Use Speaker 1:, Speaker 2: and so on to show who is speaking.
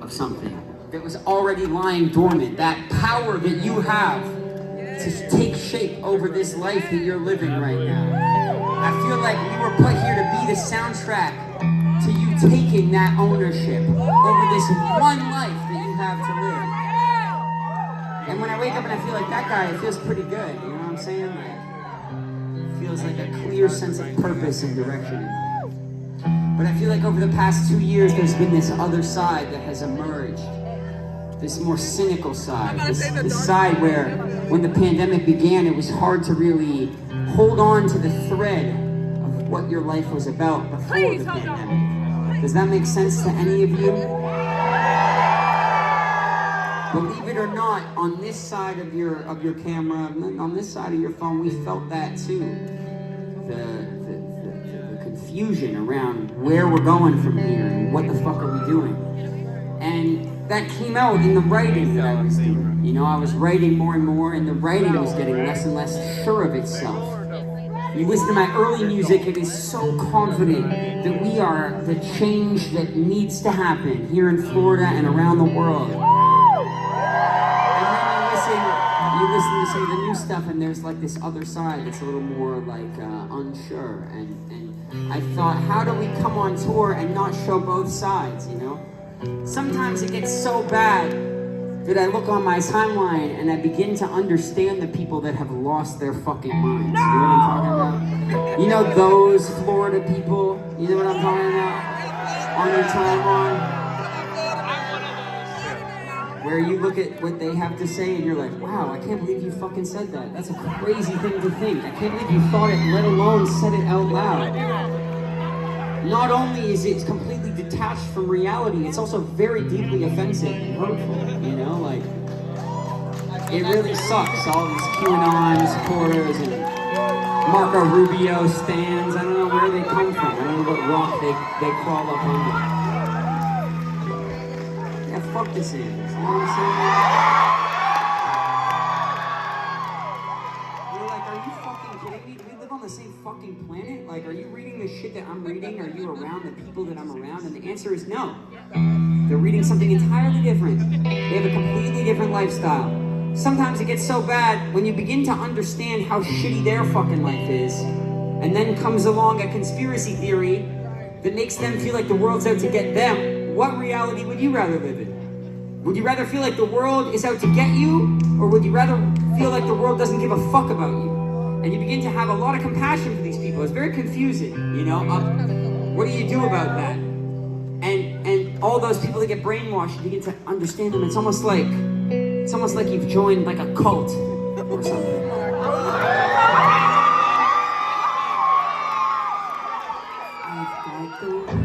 Speaker 1: of something that was already lying dormant, that power that you have to take shape over this life that you're living right now. I feel like we were put here to be the soundtrack to you taking that ownership over this one life that you have to live. And when I wake up and I feel like that guy, it feels pretty good, you know what I'm saying? Like, it feels like a clear sense of purpose and direction. But I feel like over the past 2 years, there's been this other side that has emerged. This more cynical side, this side where when the pandemic began, it was hard to really hold on to the thread of what your life was about before the pandemic. Does that make sense to any of you? Believe it or not, on this side of your camera, on this side of your phone, we felt that too. The confusion around where we're going from here and what the fuck are we doing. And that came out in the writing that I was doing. You know, I was writing more and more, and the writing was getting less and less sure of itself. You listen to my early music, it is so confident that we are the change that needs to happen here in Florida and around the world. And then you listen to some of the new stuff, and there's like this other side that's a little more like unsure. And I thought, how do we come on tour and not show both sides, you know? Sometimes it gets so bad that I look on my timeline and I begin to understand the people that have lost their fucking minds. You know what I'm talking about? You know those Florida people? You know what I'm talking about? On your timeline? Where you look at what they have to say and you're like, wow, I can't believe you fucking said that. That's a crazy thing to think. I can't believe you thought it, let alone said it out loud. Not only is it completely detached from reality, it's also very deeply offensive and hurtful, you know, like, it really sucks, all these QAnon supporters and Marco Rubio stands, I don't know where they come from, I don't know what rock they crawl up under. Yeah, fuck this is, you know what I'm saying? Same fucking planet? Like, are you reading the shit that I'm reading? Are you around the people that I'm around? And the answer is no. They're reading something entirely different. They have a completely different lifestyle. Sometimes it gets so bad when you begin to understand how shitty their fucking life is, and then comes along a conspiracy theory that makes them feel like the world's out to get them. What reality would you rather live in? Would you rather feel like the world is out to get you, or would you rather feel like the world doesn't give a fuck about you? And you begin to have a lot of compassion for these people. It's very confusing, you know? What do you do about that? And all those people that get brainwashed, you begin to understand them. It's almost like you've joined like a cult or something. I've got the